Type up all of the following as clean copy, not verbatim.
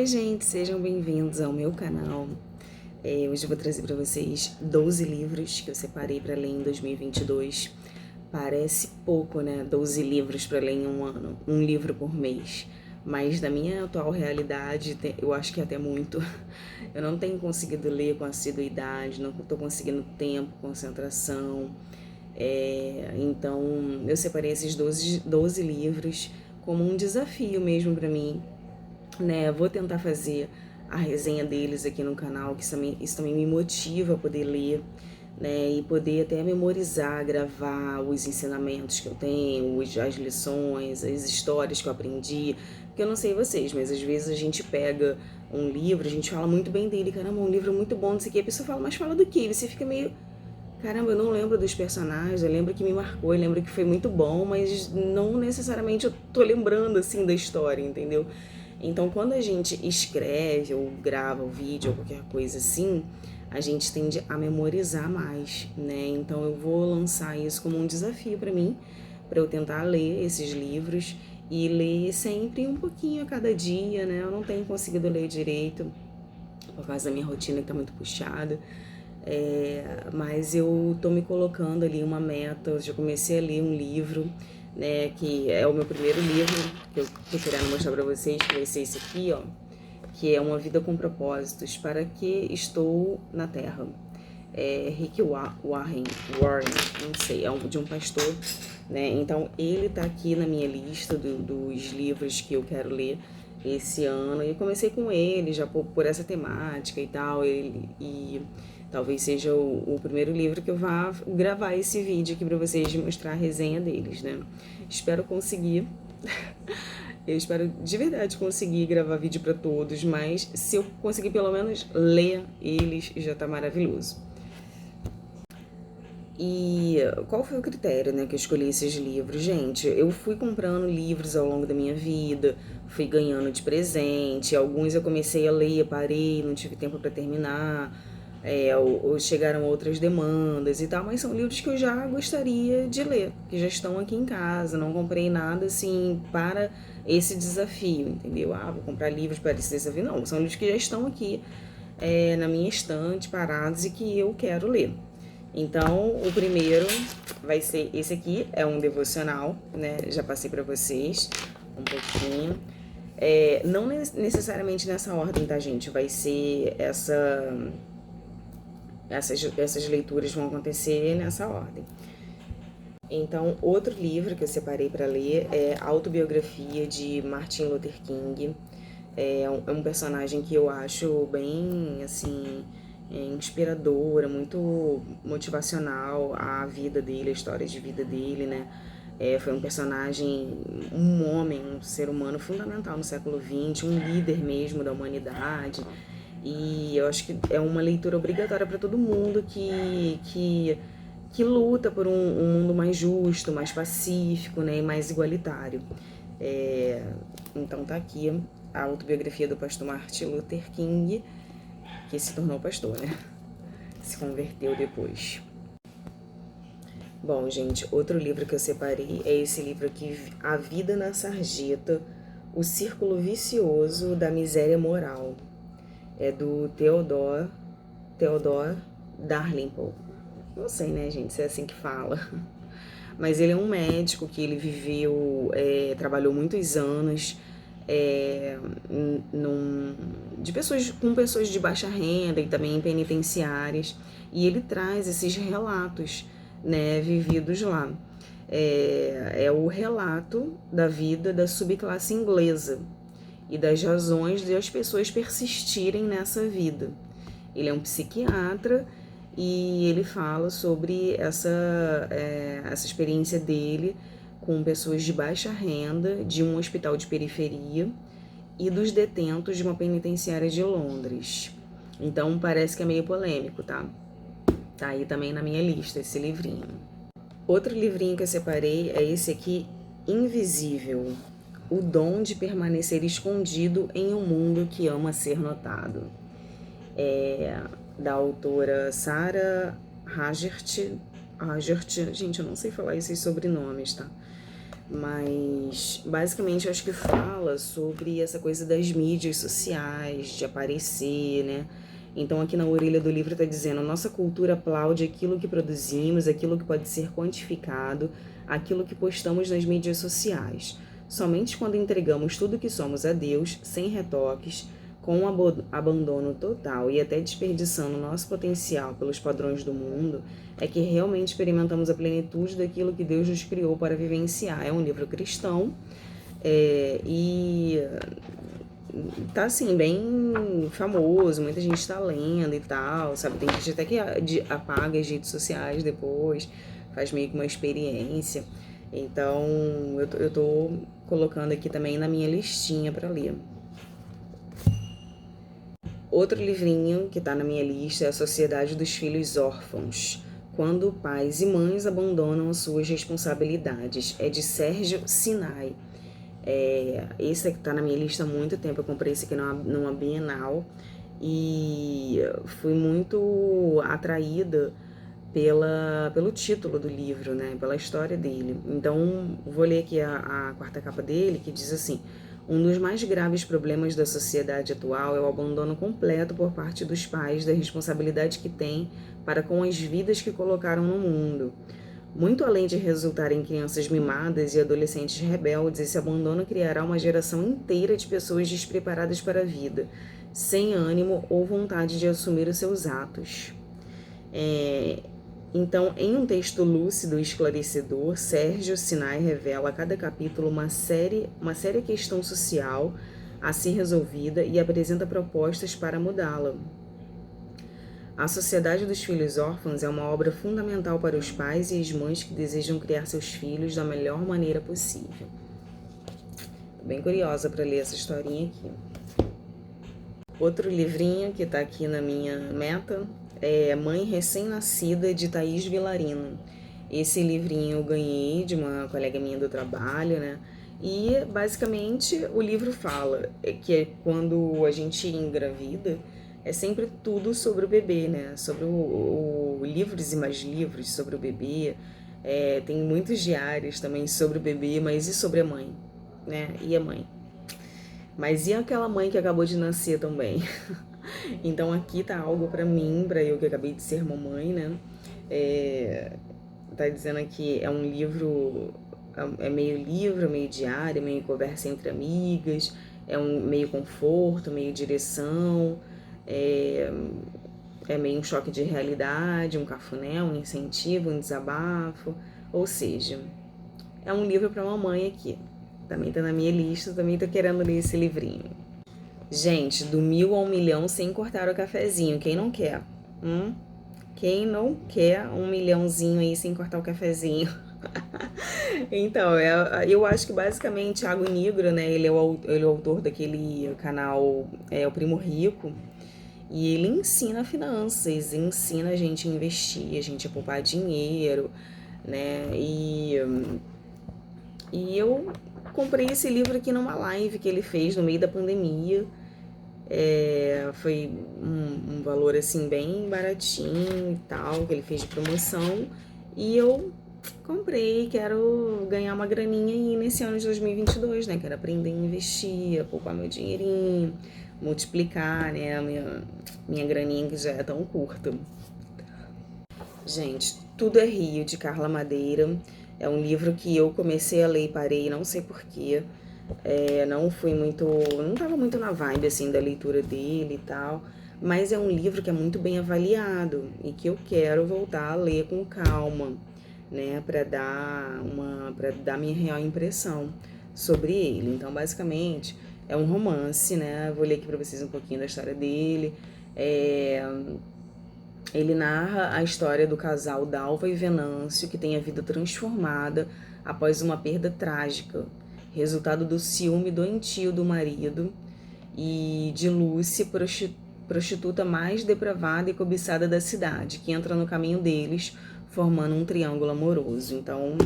Oi, gente, sejam bem-vindos ao meu canal. Hoje eu vou trazer para vocês 12 livros que eu separei para ler em 2022. Parece pouco, né? 12 livros para ler em um ano, um livro por mês. Mas na minha atual realidade, eu acho que é até muito. Eu não tenho conseguido ler com assiduidade, não estou conseguindo tempo, concentração. Então, eu separei esses 12 livros como um desafio mesmo para mim, né? Vou tentar fazer a resenha deles aqui no canal, que isso também me motiva a poder ler, né? E poder até memorizar, gravar os ensinamentos que eu tenho, as lições, as histórias que eu aprendi. Porque eu não sei vocês, mas às vezes a gente pega um livro, a gente fala muito bem dele, caramba, um livro muito bom, não sei o que, a pessoa fala, mas fala do quê? E você fica meio, caramba, eu não lembro dos personagens, eu lembro que me marcou, eu lembro que foi muito bom, mas não necessariamente eu tô lembrando, assim, da história, entendeu? Então, quando a gente escreve ou grava o vídeo ou qualquer coisa assim, a gente tende a memorizar mais, né? Então, eu vou lançar isso como um desafio para mim, para eu tentar ler esses livros e ler sempre um pouquinho a cada dia, né? Eu não tenho conseguido ler direito por causa da minha rotina que tá muito puxada. Mas eu tô me colocando ali uma meta, eu já comecei a ler um livro, né, que é o meu primeiro livro, que eu tô querendo mostrar pra vocês, que vai ser esse aqui, ó, que é Uma Vida com Propósitos, Para que Estou na Terra. Rick Warren, não sei, de um pastor, né, então ele tá aqui na minha lista dos livros que eu quero ler esse ano, e eu comecei com ele, já por essa temática e tal, e talvez seja o primeiro livro que eu vá gravar esse vídeo aqui pra vocês, mostrar a resenha deles, né? Espero conseguir. Eu espero de verdade conseguir gravar vídeo pra todos, mas se eu conseguir pelo menos ler eles, já tá maravilhoso. E qual foi o critério, né, que eu escolhi esses livros? Gente, eu fui comprando livros ao longo da minha vida, fui ganhando de presente, alguns eu comecei a ler, parei, não tive tempo para terminar, ou chegaram outras demandas e tal, mas são livros que eu já gostaria de ler, que já estão aqui em casa, não comprei nada assim para esse desafio, entendeu? Ah, vou comprar livros para esse desafio. Não, são livros que já estão aqui na minha estante, parados e que eu quero ler. Então, o primeiro vai ser esse aqui, é um devocional, né? Já passei para vocês um pouquinho. Não necessariamente nessa ordem, tá, gente? Vai ser essas leituras vão acontecer nessa ordem. Então, outro livro que eu separei para ler é Autobiografia de Martin Luther King. É um personagem que eu acho bem, assim, inspiradora, muito motivacional a vida dele, a história de vida dele, né? Foi um personagem, um homem, um ser humano fundamental no século XX, um líder mesmo da humanidade. E eu acho que é uma leitura obrigatória para todo mundo que luta por um mundo mais justo, mais pacífico, né, e mais igualitário. Então tá aqui a autobiografia do pastor Martin Luther King, que se tornou pastor, né? Se converteu depois. Bom, gente, outro livro que eu separei é esse livro aqui, A Vida na Sarjeta, O Círculo Vicioso da Miséria Moral. É do Theodore Dalrymple. Não sei, né, gente, se é assim que fala. Mas ele é um médico que ele viveu, trabalhou muitos anos com pessoas de baixa renda e também em penitenciárias. E ele traz esses relatos, né, vividos lá. É o relato da vida da subclasse inglesa e das razões de as pessoas persistirem nessa vida. Ele é um psiquiatra e ele fala sobre essa experiência dele com pessoas de baixa renda, de um hospital de periferia e dos detentos de uma penitenciária de Londres. Então parece que é meio polêmico, tá? Tá aí também na minha lista esse livrinho. Outro livrinho que eu separei é esse aqui, Invisível. O dom de permanecer escondido em um mundo que ama ser notado. Da autora Sarah Hagert, gente, eu não sei falar esses sobrenomes, tá? Mas, basicamente, eu acho que fala sobre essa coisa das mídias sociais, de aparecer, né? Então, aqui na orelha do livro está dizendo: nossa cultura aplaude aquilo que produzimos, aquilo que pode ser quantificado, aquilo que postamos nas mídias sociais. Somente quando entregamos tudo que somos a Deus, sem retoques, com um abandono total e até desperdiçando nosso potencial pelos padrões do mundo, é que realmente experimentamos a plenitude daquilo que Deus nos criou para vivenciar. É um livro cristão e tá assim, bem famoso, muita gente tá lendo e tal, sabe? Tem gente até que apaga as redes sociais depois, faz meio que uma experiência. Então, eu tô colocando aqui também na minha listinha para ler. Outro livrinho que está na minha lista é A Sociedade dos Filhos Órfãos, quando pais e mães abandonam as suas responsabilidades. É de Sérgio Sinai. Esse aqui está na minha lista há muito tempo. Eu comprei esse aqui numa Bienal e fui muito atraída pelo título do livro, né? Pela história dele. Então, vou ler aqui a quarta capa dele, que diz assim: um dos mais graves problemas da sociedade atual é o abandono completo por parte dos pais da responsabilidade que têm para com as vidas que colocaram no mundo. Muito além de resultar em crianças mimadas e adolescentes rebeldes, esse abandono criará uma geração inteira de pessoas despreparadas para a vida, sem ânimo ou vontade de assumir os seus atos. Então, em um texto lúcido e esclarecedor, Sérgio Sinai revela a cada capítulo uma séria questão social a ser resolvida e apresenta propostas para mudá-la. A Sociedade dos Filhos Órfãos é uma obra fundamental para os pais e as mães que desejam criar seus filhos da melhor maneira possível. Tô bem curiosa para ler essa historinha aqui. Outro livrinho que está aqui na minha meta é Mãe Recém-Nascida, de Thaís Vilarino. Esse livrinho eu ganhei de uma colega minha do trabalho, né? E basicamente o livro fala que quando a gente engravida, é sempre tudo sobre o bebê, né? Sobre o livros e mais livros sobre o bebê. Tem muitos diários também sobre o bebê, mas e sobre a mãe, né? E a mãe? Mas e aquela mãe que acabou de nascer também? Então aqui tá algo pra mim, pra eu que acabei de ser mamãe, né? Tá dizendo aqui, é um livro, é meio livro, meio diário, meio conversa entre amigas, é um meio conforto, meio direção, é meio um choque de realidade, um cafuné, um incentivo, um desabafo. Ou seja, é um livro pra mamãe aqui. Também tá na minha lista, também tô querendo ler esse livrinho. Gente, do 1000 ao 1.000.000 sem cortar o cafezinho. Quem não quer? Quem não quer 1.000.000zinho aí sem cortar o cafezinho? Então, eu acho que basicamente Thiago Nigro, né? Ele é o autor daquele canal O Primo Rico. E ele ensina finanças, ensina a gente a investir, a gente a poupar dinheiro, né? E eu comprei esse livro aqui numa live que ele fez no meio da pandemia. Foi um valor assim bem baratinho e tal, que ele fez de promoção. E eu comprei, quero ganhar uma graninha aí nesse ano de 2022, né? Quero aprender a investir, a poupar meu dinheirinho, multiplicar, né? A minha graninha que já é tão curta. Gente, Tudo é Rio, de Carla Madeira. É um livro que eu comecei a ler e parei, não sei porquê. Não tava muito na vibe, assim, da leitura dele e tal. Mas é um livro que é muito bem avaliado e que eu quero voltar a ler com calma, né? Pra dar minha real impressão sobre ele. Então, basicamente, é um romance, né? Vou ler aqui pra vocês um pouquinho da história dele. Ele narra a história do casal Dalva e Venâncio, que tem a vida transformada após uma perda trágica, resultado do ciúme doentio do marido, e de Lúcia, prostituta mais depravada e cobiçada da cidade, que entra no caminho deles, formando um triângulo amoroso. Então,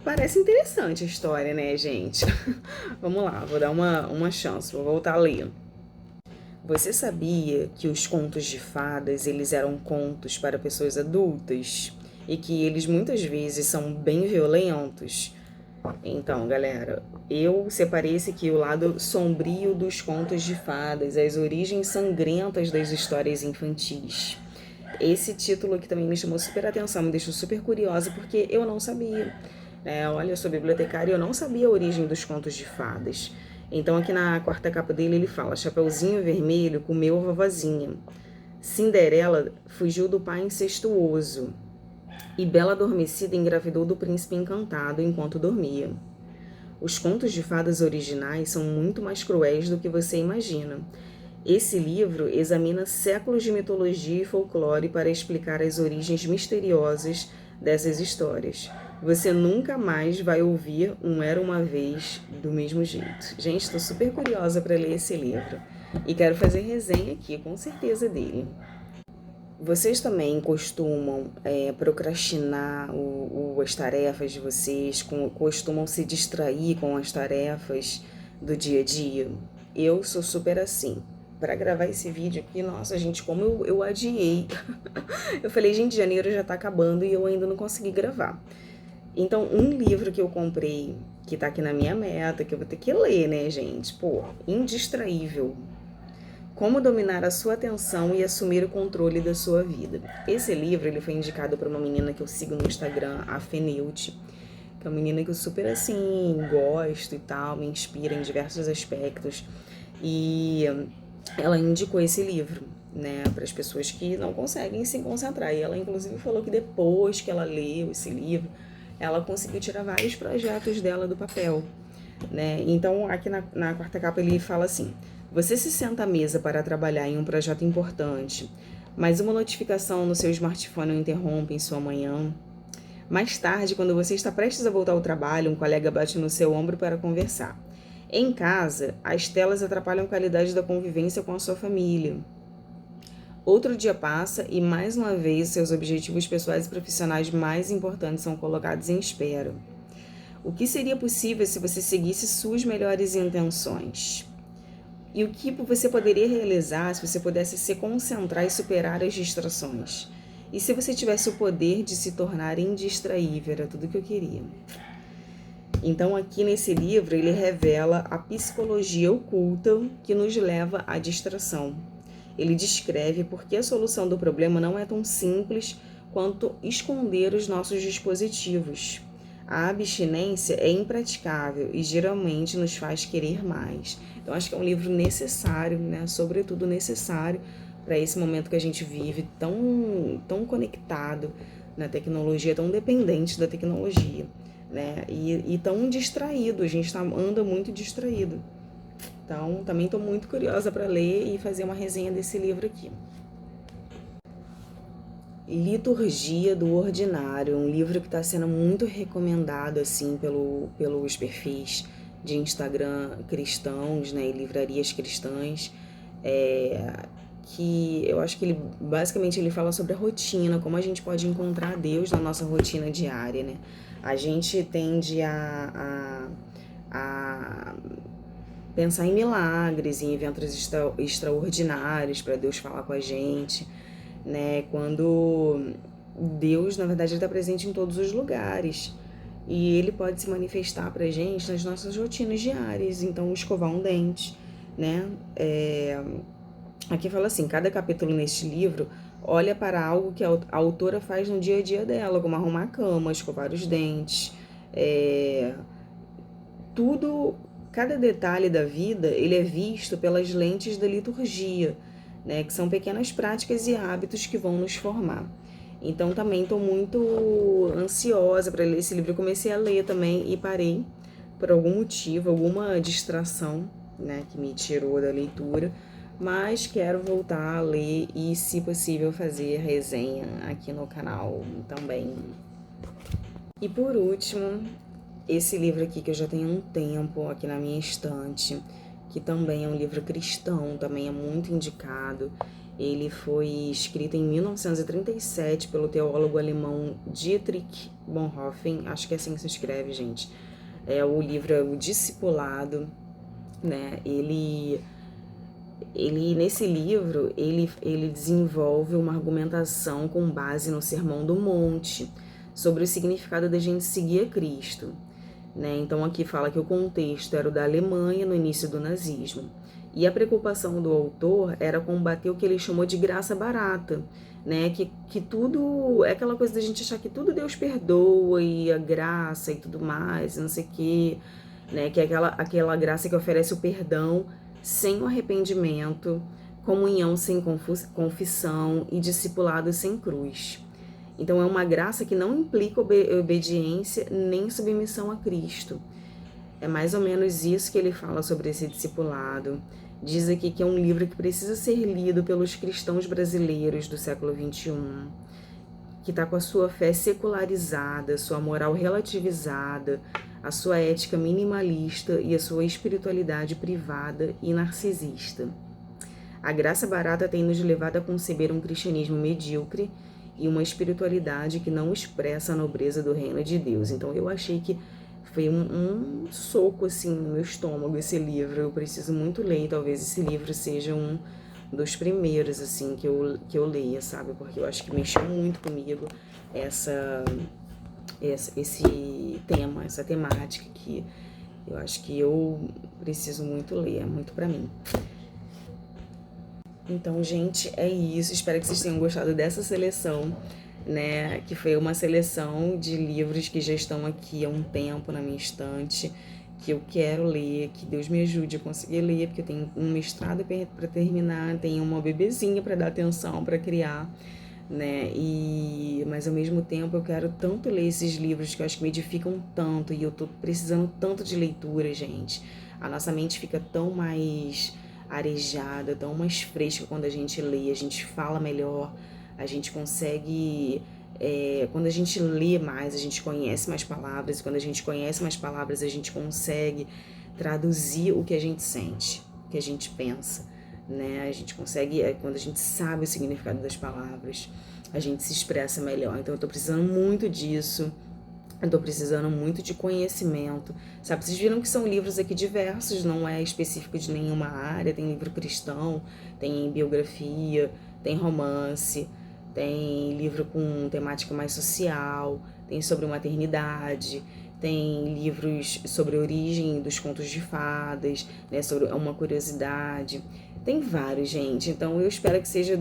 parece interessante a história, né, gente? Vamos lá, vou dar uma chance, vou voltar a ler. Você sabia que os contos de fadas, eles eram contos para pessoas adultas? e que eles muitas vezes são bem violentos. Então, galera, eu separei esse aqui, o lado sombrio dos contos de fadas, as origens sangrentas das histórias infantis. Esse título aqui também me chamou super atenção, me deixou super curiosa, porque eu não sabia. Olha, eu sou bibliotecária e eu não sabia a origem dos contos de fadas. Então, aqui na quarta capa dele, ele fala: Chapeuzinho Vermelho comeu a vovozinha. Cinderela fugiu do pai incestuoso. E Bela Adormecida engravidou do príncipe encantado enquanto dormia. Os contos de fadas originais são muito mais cruéis do que você imagina. Esse livro examina séculos de mitologia e folclore para explicar as origens misteriosas dessas histórias. Você nunca mais vai ouvir um Era Uma Vez do mesmo jeito. Gente, estou super curiosa para ler esse livro. E quero fazer resenha aqui, com certeza, dele. Vocês também costumam procrastinar as tarefas de vocês, costumam se distrair com as tarefas do dia a dia? Eu sou super assim. Para gravar esse vídeo aqui, nossa, gente, como eu adiei. Eu falei, gente, janeiro já tá acabando e eu ainda não consegui gravar. Então, um livro que eu comprei, que tá aqui na minha meta, que eu vou ter que ler, né, gente? Pô, Indistraível. Como dominar a sua atenção e assumir o controle da sua vida. Esse livro ele foi indicado por uma menina que eu sigo no Instagram, a Feneute, que é uma menina que eu super assim gosto e tal, me inspira em diversos aspectos. E ela indicou esse livro, né, para as pessoas que não conseguem se concentrar. E ela inclusive falou que depois que ela leu esse livro, ela conseguiu tirar vários projetos dela do papel, né? Então aqui na quarta capa ele fala assim: você se senta à mesa para trabalhar em um projeto importante, mas uma notificação no seu smartphone o interrompe em sua manhã. Mais tarde, quando você está prestes a voltar ao trabalho, um colega bate no seu ombro para conversar. Em casa, as telas atrapalham a qualidade da convivência com a sua família. Outro dia passa e, mais uma vez, seus objetivos pessoais e profissionais mais importantes são colocados em espera. O que seria possível se você seguisse suas melhores intenções? E o que você poderia realizar se você pudesse se concentrar e superar as distrações? E se você tivesse o poder de se tornar indistraível? Era tudo que eu queria. Então, aqui nesse livro, ele revela a psicologia oculta que nos leva à distração. Ele descreve por que a solução do problema não é tão simples quanto esconder os nossos dispositivos. A abstinência é impraticável e geralmente nos faz querer mais. Então, acho que é um livro necessário, né? Sobretudo necessário para esse momento que a gente vive, tão conectado na tecnologia, tão dependente da tecnologia, né? E tão distraído, a gente anda muito distraído. Então, também estou muito curiosa para ler e fazer uma resenha desse livro aqui. Liturgia do Ordinário, um livro que está sendo muito recomendado assim pelos perfis de Instagram cristãos, né, e livrarias cristãs, que eu acho que ele basicamente ele fala sobre a rotina, como a gente pode encontrar Deus na nossa rotina diária, né? A gente tende a pensar em milagres, em eventos extraordinários para Deus falar com a gente, né? Quando Deus, na verdade, está presente em todos os lugares e Ele pode se manifestar para a gente nas nossas rotinas diárias. Então, escovar um dente, né? Aqui fala assim: cada capítulo neste livro olha para algo que a autora faz no dia a dia dela, como arrumar a cama, escovar os dentes, tudo. Cada detalhe da vida ele é visto pelas lentes da liturgia, né, que são pequenas práticas e hábitos que vão nos formar. Então também estou muito ansiosa para ler esse livro. Eu comecei a ler também e parei por algum motivo, alguma distração, né, que me tirou da leitura, mas quero voltar a ler e, se possível, fazer resenha aqui no canal também. E por último, esse livro aqui que eu já tenho um tempo aqui na minha estante, que também é um livro cristão, também é muito indicado. Ele foi escrito em 1937 pelo teólogo alemão Dietrich Bonhoeffer, acho que é assim que se escreve, gente. O livro é O Discipulado, né? Ele Nesse livro, ele desenvolve uma argumentação com base no Sermão do Monte, sobre o significado da gente seguir a Cristo, né? Então aqui fala que o contexto era o da Alemanha no início do nazismo. E a preocupação do autor era combater o que ele chamou de graça barata, né? Que tudo é aquela coisa da gente achar que tudo Deus perdoa e a graça e tudo mais, não sei o quê, né? Que é aquela graça que oferece o perdão sem o arrependimento, comunhão sem confissão e discipulado sem cruz. Então é uma graça que não implica obediência nem submissão a Cristo. É mais ou menos isso que ele fala sobre esse discipulado. Diz aqui que é um livro que precisa ser lido pelos cristãos brasileiros do século XXI, que está com a sua fé secularizada, sua moral relativizada, a sua ética minimalista e a sua espiritualidade privada e narcisista. A graça barata tem nos levado a conceber um cristianismo medíocre e uma espiritualidade que não expressa a nobreza do reino de Deus. Então eu achei que foi um soco assim no meu estômago esse livro. Eu preciso muito ler, talvez esse livro seja um dos primeiros assim que eu leia, sabe? Porque eu acho que mexeu muito comigo esse tema, essa temática que eu acho que eu preciso muito ler, é muito pra mim. Então, gente, é isso. Espero que vocês tenham gostado dessa seleção, né? Que foi uma seleção de livros que já estão aqui há um tempo na minha estante, que eu quero ler, que Deus me ajude a conseguir ler, porque eu tenho um mestrado para terminar, tenho uma bebezinha para dar atenção, para criar, né? Mas ao mesmo tempo eu quero tanto ler esses livros que eu acho que me edificam tanto, e eu tô precisando tanto de leitura, gente. A nossa mente fica tão mais arejada, tão mais fresca quando a gente lê, a gente fala melhor, a gente consegue, quando a gente lê mais, a gente conhece mais palavras, e quando a gente conhece mais palavras, a gente consegue traduzir o que a gente sente, o que a gente pensa, né? A gente consegue, quando a gente sabe o significado das palavras, a gente se expressa melhor. Então eu tô precisando muito disso. Eu tô precisando muito de conhecimento, sabe? Vocês viram que são livros aqui diversos, não é específico de nenhuma área. Tem livro cristão, tem biografia, tem romance, tem livro com temática mais social, tem sobre maternidade, tem livros sobre a origem dos contos de fadas, né? Sobre uma curiosidade. Tem vários, gente. Então eu espero que seja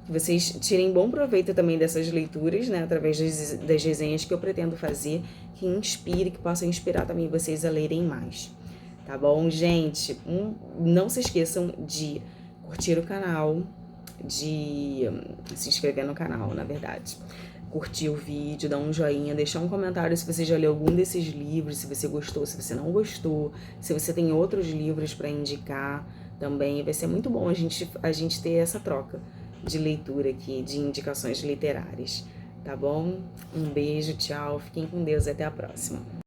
que vocês tirem bom proveito também dessas leituras, né, através das resenhas que eu pretendo fazer, que inspire, que possa inspirar também vocês a lerem mais, tá bom, gente? Não se esqueçam de curtir o canal, de se inscrever no canal, na verdade, curtir o vídeo, dar um joinha, deixar um comentário se você já leu algum desses livros, se você gostou, se você não gostou, se você tem outros livros para indicar também. Vai ser muito bom a gente ter essa troca de leitura aqui, de indicações literárias, tá bom? Um beijo, tchau, fiquem com Deus, até a próxima.